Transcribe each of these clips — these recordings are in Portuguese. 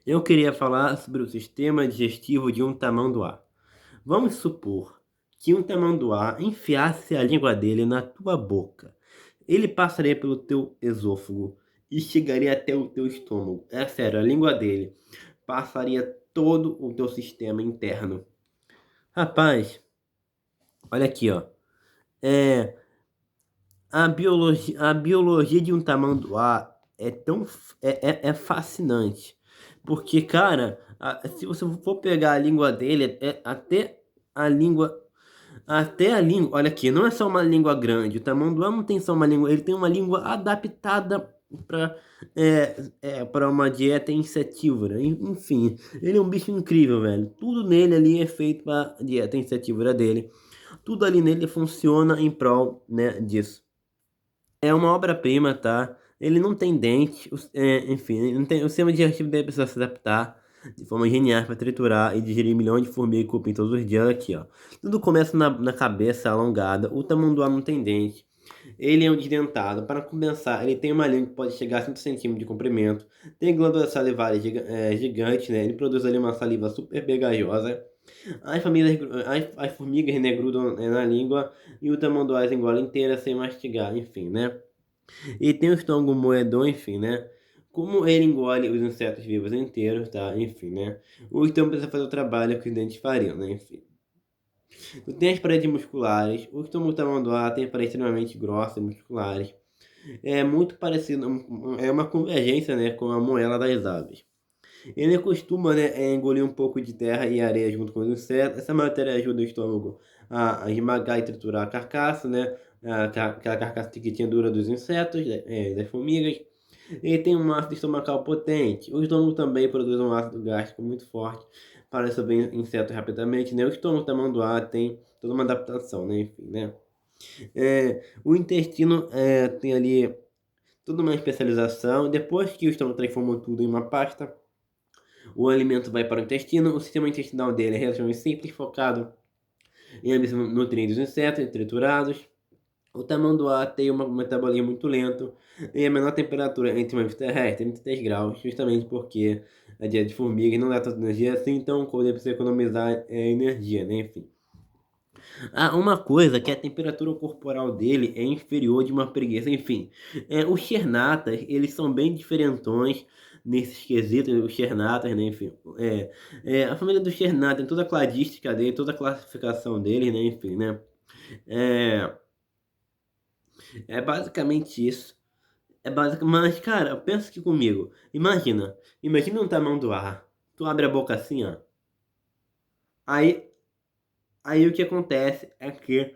Eu queria falar sobre o sistema digestivo de um tamanduá. Vamos supor que um tamanduá enfiasse a língua dele na tua boca. Ele passaria pelo teu esôfago e chegaria até o teu estômago. É sério, a língua dele passaria todo o teu sistema interno. Rapaz, olha aqui, ó. É, a biologia de um tamanduá é é fascinante. Porque, cara, se você for pegar a língua dele, até a língua, olha aqui, não é só uma língua grande. O tamanduá não tem só uma língua, ele tem uma língua adaptada para para uma dieta insetívora. Enfim, ele é um bicho incrível, velho. Tudo nele ali é feito para dieta insetívora dele. Tudo ali nele funciona em prol, né, disso. É uma obra-prima, tá? Ele não tem dente, enfim, ele não tem, o sistema digestivo dele precisa se adaptar de forma genial para triturar e digerir milhões de formigas e cupim todos os dias aqui, ó. Tudo começa na cabeça alongada. O tamanduá não tem dente. Ele é um desdentado. Para compensar, ele tem uma língua que pode chegar a 5 centímetros de comprimento. Tem glândulas salivares gigantes, né? Ele produz ali uma saliva super pegajosa. As formigas, né, grudam na língua e o tamanduá engole inteira sem mastigar, enfim, né? E tem o estômago moedor, enfim, né? Como ele engole os insetos vivos inteiros, tá? Enfim, né? O estômago precisa fazer o trabalho que os dentes fariam, né? Enfim. Tem as paredes musculares. O estômago tamanduá tem paredes extremamente grossas e musculares. É muito parecido, é uma convergência, né, com a moela das aves. Ele costuma, né, engolir um pouco de terra e areia junto com os insetos. Essa matéria ajuda o estômago a esmagar e triturar a carcaça, né? Aquela carcaça pequitinha dura dos insetos, das formigas. Ele tem um ácido estomacal potente. O estômago também produz um ácido gástrico muito forte para absorver insetos rapidamente, né? O estômago tamanduá tem toda uma adaptação, né? Enfim, né? O intestino tem ali toda uma especialização. Depois que o estômago transformou tudo em uma pasta, o alimento vai para o intestino. O sistema intestinal dele é relativamente simples, focado em absorver nutrientes dos insetos triturados. O tamanduá tem um metabolismo muito lento e a menor temperatura entre uma vida terrestre e 33 graus, justamente porque a dieta de formiga não dá tanta energia assim, então o corpo precisa economizar energia, né? Enfim. Uma coisa que a temperatura corporal dele é inferior de uma preguiça, enfim. Os Chernatas, eles são bem diferentões nesses quesitos, os Chernatas, né? Enfim. A família do Chernata tem toda a cladística dele, toda a classificação dele, né? Enfim, né? É, é basicamente isso. Mas, cara, pensa aqui comigo. Imagina um tamanduá. Tu abre a boca assim, ó. Aí, aí o que acontece é que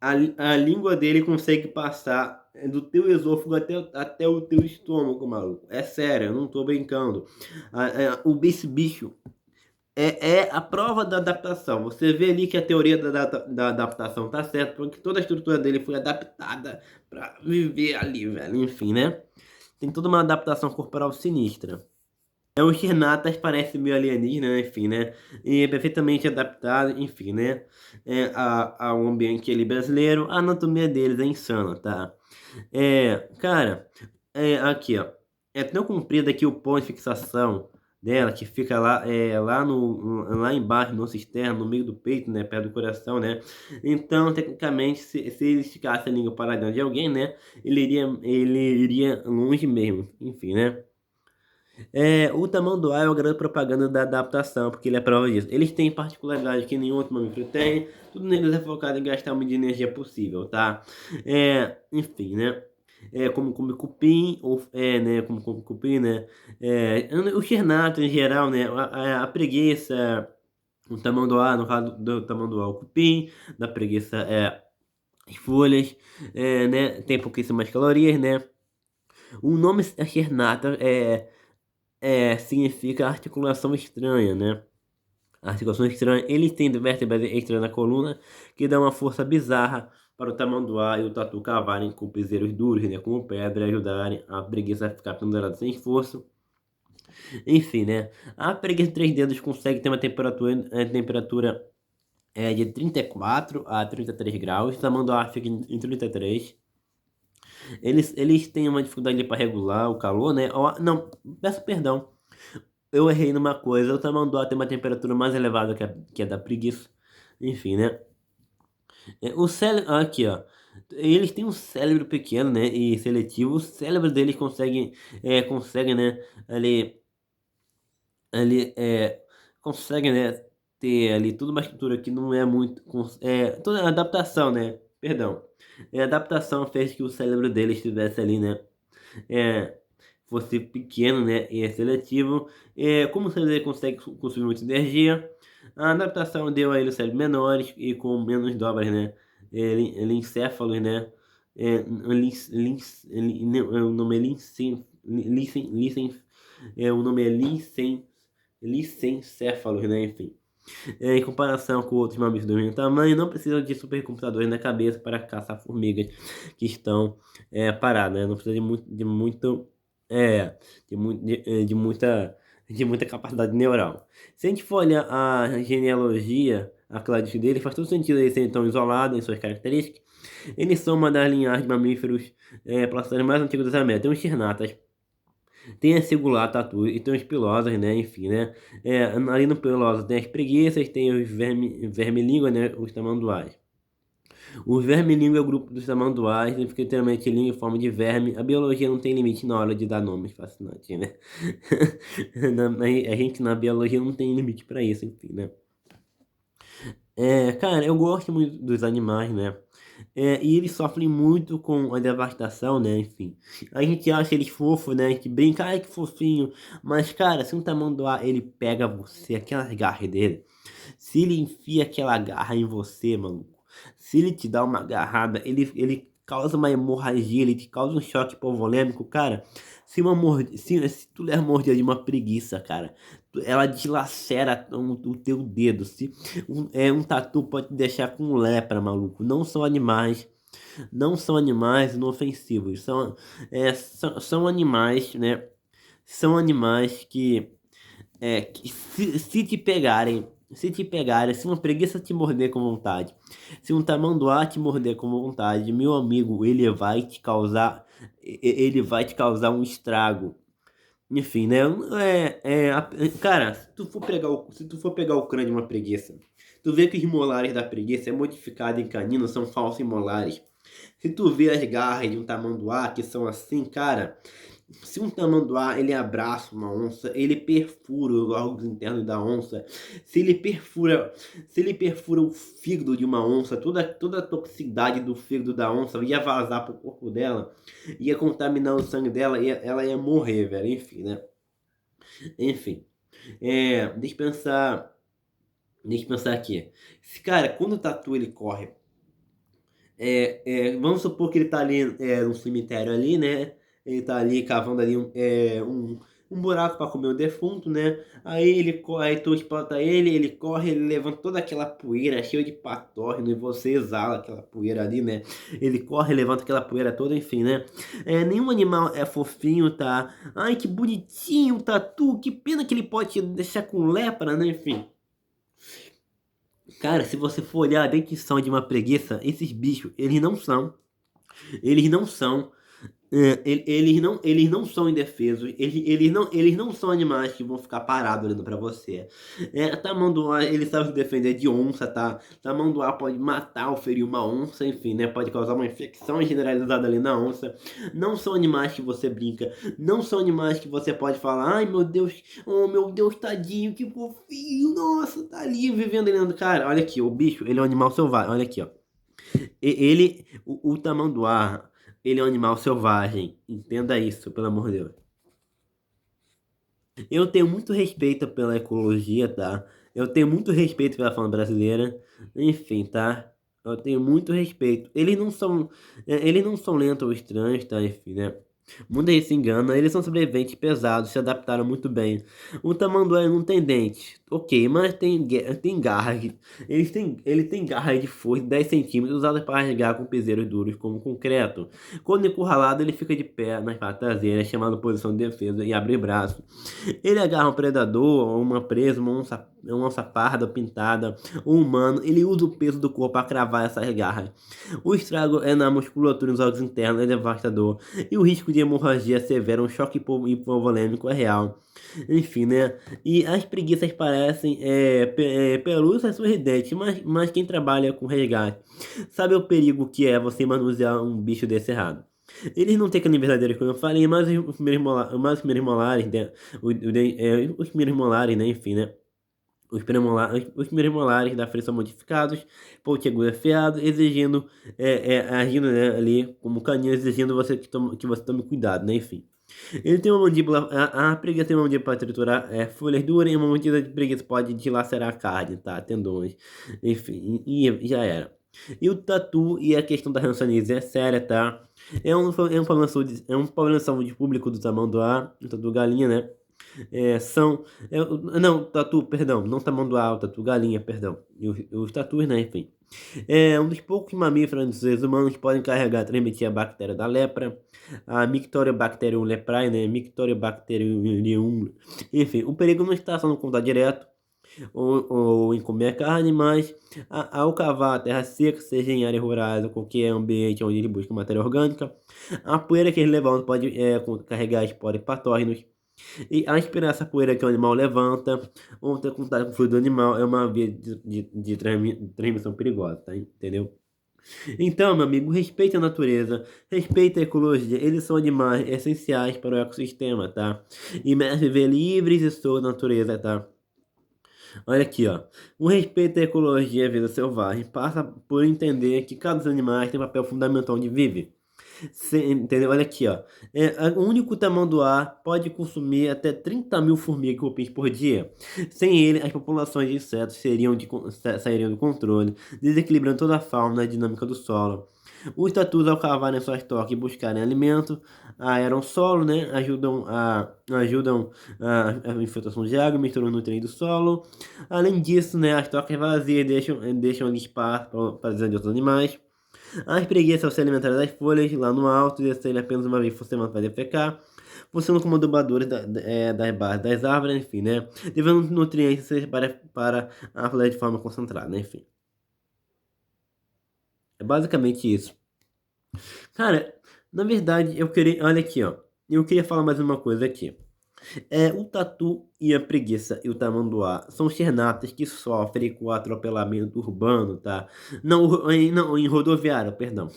a língua dele consegue passar do teu esôfago até o teu estômago, maluco. É sério, eu não tô brincando. Esse bicho é a prova da adaptação. Você vê ali que a teoria da adaptação tá certa, porque toda a estrutura dele foi adaptada pra viver ali, velho. Enfim, né? Tem toda uma adaptação corporal sinistra. Os Renatas parecem meio alienígena, né, enfim, né? E é perfeitamente adaptado, enfim, né? Ao ambiente ali brasileiro. A anatomia deles é insana, tá? Cara, aqui, ó. É tão comprida que o ponto de fixação dela, que fica lá, lá embaixo, no cisterno, no meio do peito, né? Perto do coração, né? Então, tecnicamente, se ele esticasse a língua para dentro de alguém, né? Ele iria longe mesmo, enfim, né? O tamanduá é o grande propaganda da adaptação, porque ele é prova disso. Eles têm particularidade que nenhum outro mamífero tem, tudo neles é focado em gastar o mínimo de energia possível, tá? Enfim, né? Como come cupim, né? Como come cupim, né? O xernato em geral, né? A preguiça, o tamanduá, no caso do tamanduá, o cupim, da preguiça as folhas, né? Tem pouquíssimas calorias, né? O nome xernata significa articulação estranha, né? Articulação estranha. Eles têm vértebras extras na coluna que dá uma força bizarra para o tamanduá e o tatu cavarem com piseiros duros, né? Como pedra, e ajudarem a preguiça a ficar pendurada sem esforço. Enfim, né? A preguiça de 3 dedos consegue ter uma temperatura de 34 a 33 graus. O tamanduá fica em 33. Eles têm uma dificuldade para regular o calor, né? Não, peço perdão. eu errei numa coisa, o tamanduá tem uma temperatura mais elevada que a da preguiça. Enfim, né? O cérebro, aqui ó, eles têm um cérebro pequeno, né, e seletivo. O cérebro deles consegue, né, ali, ali, consegue, né, ter ali toda uma estrutura que não é muito, toda a adaptação, né, perdão, a adaptação fez que o cérebro deles estivesse ali, né, é, fosse pequeno, né, e é seletivo. Como o cérebro dele consegue consumir muita energia, a adaptação deu a ele cérebros menores e com menos dobras, né, lincéfalos, né, o nome é o nome é licencéfalos, né, enfim. Em comparação com outros mamíferos do mesmo tamanho, não precisam de supercomputadores na cabeça para caçar formigas que estão paradas, né? Não precisa é, de muita capacidade neural. Se a gente for olhar a genealogia, a classe dele, faz todo sentido eles serem tão isolados em suas características. Eles são uma das linhagens de mamíferos placentários mais antigos das Américas. Tem os Chirnatas, tem a singular tatu e tem os pilosas, né? Enfim, né? Ali no pilosa tem as preguiças, tem os vermelíngua, né? Os tamanduás. Os vermelíngua é o grupo dos tamanduás, significa literalmente língua em forma de verme. A biologia não tem limite na hora de dar nomes, fascinante, né? A gente na biologia não tem limite pra isso, enfim, né? Cara, eu gosto muito dos animais, né? E eles sofrem muito com a devastação, né? Enfim, a gente acha eles fofos, né? A gente brinca, ai que fofinho. Mas, cara, se um tamanduá ele pega você, aquelas garras dele, se ele enfia aquela garra em você, maluco, se ele te dá uma agarrada, ele causa uma hemorragia, ele te causa um choque hipovolêmico, cara. Se tu der mordida de uma preguiça, cara, ela dilacera o teu dedo. Um tatu pode te deixar com lepra, maluco. Não são animais inofensivos. São animais, né? São animais que se te pegarem, se uma preguiça te morder com vontade, se um tamanduá te morder com vontade, meu amigo, ele vai te causar um estrago. Enfim, né? Cara, se tu for pegar o crânio de uma preguiça, tu vê que os molares da preguiça é modificado em canino, são falsos molares. Se tu vê as garras de um tamanduá que são assim, cara, se um tamanduá ele abraça uma onça, ele perfura os órgãos internos da onça. Se ele perfura, se ele perfura o fígado de uma onça, toda a toxicidade do fígado da onça ia vazar pro corpo dela, ia contaminar o sangue dela e ela ia morrer, velho. Enfim, né? Enfim, deixa eu pensar aqui. Cara, quando o tatu ele corre, vamos supor que ele tá ali no cemitério ali, né? Ele tá ali cavando ali um buraco para comer o defunto, né? Aí tu espanta ele corre, ele levanta toda aquela poeira cheia de patógeno e você exala aquela poeira ali, né? Ele corre, levanta aquela poeira toda, enfim, né? Nenhum animal é fofinho, tá? Ai, que bonitinho o tatu, que pena que ele pode te deixar com lepra, né? Enfim. Cara, se você for olhar a dentição de uma preguiça, esses bichos, eles não são eles não são indefesos, eles não são animais que vão ficar parados olhando pra você. Tamanduá, ele sabe se defender de onça, tá? Tamanduá pode matar ou ferir uma onça, enfim, né? Pode causar uma infecção generalizada ali na onça. Não são animais que você brinca, não são animais que você pode falar, ai meu Deus, oh meu Deus, tadinho, que fofinho, nossa, tá ali vivendo ali. Cara, olha aqui, o bicho, ele é um animal selvagem, olha aqui, ó. O tamanduá, ele é um animal selvagem. Entenda isso, pelo amor de Deus. Eu tenho muito respeito pela ecologia, tá? Eu tenho muito respeito pela fauna brasileira. Enfim, tá? Eu tenho muito respeito. Eles não são lentos ou estranhos, tá? Enfim, né? Muita gente se engana, eles são sobreviventes pesados, se adaptaram muito bem. O tamanduá não tem dente, ok, mas tem garras. Ele tem garras de força de 10 centímetros usadas para rasgar com piseiros duros como concreto. Quando encurralado, ele fica de pé nas patas traseiras, chamado posição de defesa, e abre braço. Ele agarra um predador, ou uma presa, uma onça uma onça parda pintada, um humano, ele usa o peso do corpo para cravar essas garras. O estrago é na musculatura e nos órgãos internos, é devastador, e o risco de hemorragia severa, um choque hipovolêmico é real. Enfim, né? E as preguiças parecem pelúcias sorridentes, mas quem trabalha com resgate sabe o perigo que é você manusear um bicho desse errado. Eles não têm aquele verdadeiro como eu falei, mas os primeiros molares, né? Os primeiros molares, né? Enfim, né? Os primeiros molares da frente são modificados, pontiagudo afiado, exigindo, agindo, né, ali como canino, exigindo que você tome cuidado, né? Enfim. Ele tem uma mandíbula. A preguiça tem uma mandíbula para triturar folhas duras e uma mordida de preguiça pode dilacerar a carne, tá? Tendões. Enfim, e já era. E o tatu e a questão da rançonize é séria, tá? É um problema de saúde público do tamanduá, do tatu galinha, né? Não, tatu, perdão, não tamanduá, o tatu galinha, perdão. E os tatus, né? Enfim. É um dos poucos mamíferos dos seres humanos que podem carregar e transmitir a bactéria da lepra, a Mycobacterium leprae, né? Mycobacterium. Enfim, o perigo não está só no contato direto ou em comer a carne, mas ao cavar a terra seca, seja em áreas rurais ou qualquer ambiente onde ele busca matéria orgânica, a poeira que ele levanta pode carregar esporos patógenos. E ao inspirar essa poeira que o animal levanta, ou ter contato com o fluido do animal, é uma via de transmissão perigosa, tá? Entendeu? Então, meu amigo, respeite a natureza, respeite a ecologia, eles são animais essenciais para o ecossistema, tá? E merece viver livres e soltos na natureza, tá? Olha aqui, ó. O respeito à ecologia e à vida selvagem passa por entender que cada animal tem um papel fundamental onde vive. Entendeu? Olha aqui, ó. O único tamanduá pode consumir até 30 mil formigas e cupins por dia. Sem ele, as populações de insetos sairiam do controle, desequilibrando toda a fauna e a dinâmica do solo. Os tatus, ao cavarem suas tocas e buscarem alimento, aeram o solo, né? Ajudam a infiltração de água, misturando nutrientes do solo. Além disso, né, as tocas vazias deixam ali espaço para os outros animais. As preguiças ao se alimentarem das folhas lá no alto e descerem apenas uma vez por semana para defecar, funcionam como adubadores das bases das árvores, enfim, né? Levando nutrientes para a floresta de forma concentrada, né? Enfim. É basicamente isso. Cara, na verdade, eu queria. Olha aqui, ó. Eu queria falar mais uma coisa aqui. O tatu e a preguiça e o tamanduá são chernatas que sofrem com o atropelamento urbano, tá? Não, em rodoviário, perdão.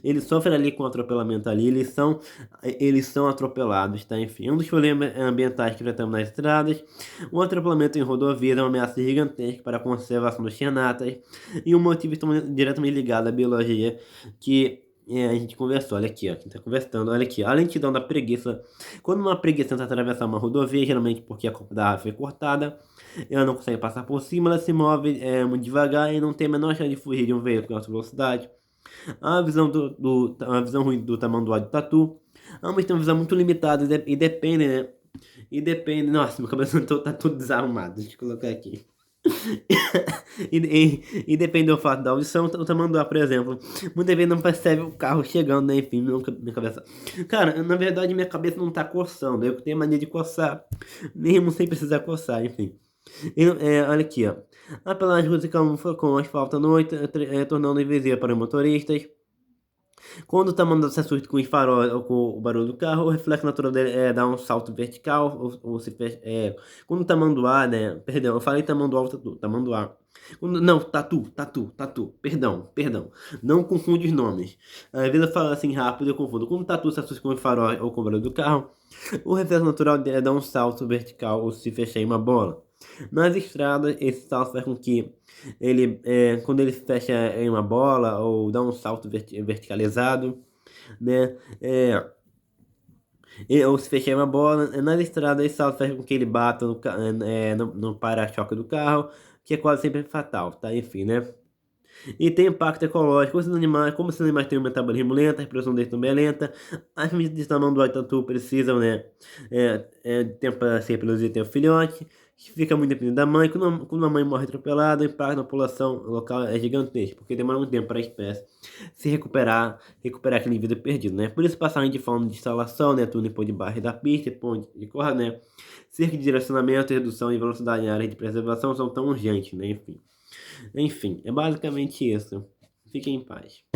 Eles sofrem ali com o atropelamento ali, eles são atropelados, tá? Enfim, um dos problemas ambientais que enfrentamos nas estradas. O atropelamento em rodovias é uma ameaça gigantesca para a conservação dos chernatas e um motivo diretamente ligado à biologia que a gente conversou, olha aqui, ó, quem tá conversando, olha aqui, a lentidão da preguiça. Quando uma preguiça tenta atravessar uma rodovia, geralmente porque a copa da árvore foi cortada, ela não consegue passar por cima, ela se move muito devagar e não tem a menor chance de fugir de um veículo em alta velocidade. A visão ruim do tamanduá do tatu, ambos têm uma visão muito limitada e depende, né? E depende, nossa, meu cabelo tá todo desarrumado, deixa eu colocar aqui. E depende do fato da audição, o tamanduá, por exemplo, muitas vezes não percebe o carro chegando, né? Enfim, minha cabeça. Cara, na verdade, minha cabeça não tá coçando. Eu tenho mania de coçar, mesmo sem precisar coçar, enfim. Olha aqui, ó. A pelagem musical com asfalto à noite, tornando invisível para os motoristas. Quando o tamanduá se assusta com os faróis ou com o barulho do carro, o reflexo natural dele é dar um salto vertical, ou se fecha, quando o tamanduá, né, perdão, eu falei tamanduá, tamanduá. Não, tatu, perdão, não confunde os nomes. Às vezes eu falo assim rápido, eu confundo. Quando o tatu se assusta com os faróis ou com o barulho do carro, o reflexo natural dele é dar um salto vertical ou se fechar em uma bola. Nas estradas, esse salto faz com que quando ele fecha em uma bola ou dá um salto verticalizado, né? Ou se fechar em uma bola, nas estradas, esse salto faz com que ele bata no para-choque do carro, que é quase sempre fatal, tá? Enfim, né? E tem impacto ecológico. Como esses animais têm um metabolismo lento, a reprodução deles também é lenta, as famílias de tamanho do tatu precisam, né, de tempo para se reproduzir e ter um filhote, fica muito dependendo da mãe. Quando a mãe morre atropelada, o impacto na população local é gigantesco, porque demora um tempo para a espécie se recuperar aquele indivíduo perdido, né? Por isso, passagem de forma de instalação, né, túnel por debaixo da pista, ponte de corda, né, cerca de direcionamento, redução de velocidade em áreas de preservação são tão urgentes, né? Enfim, é basicamente isso. Fiquem em paz.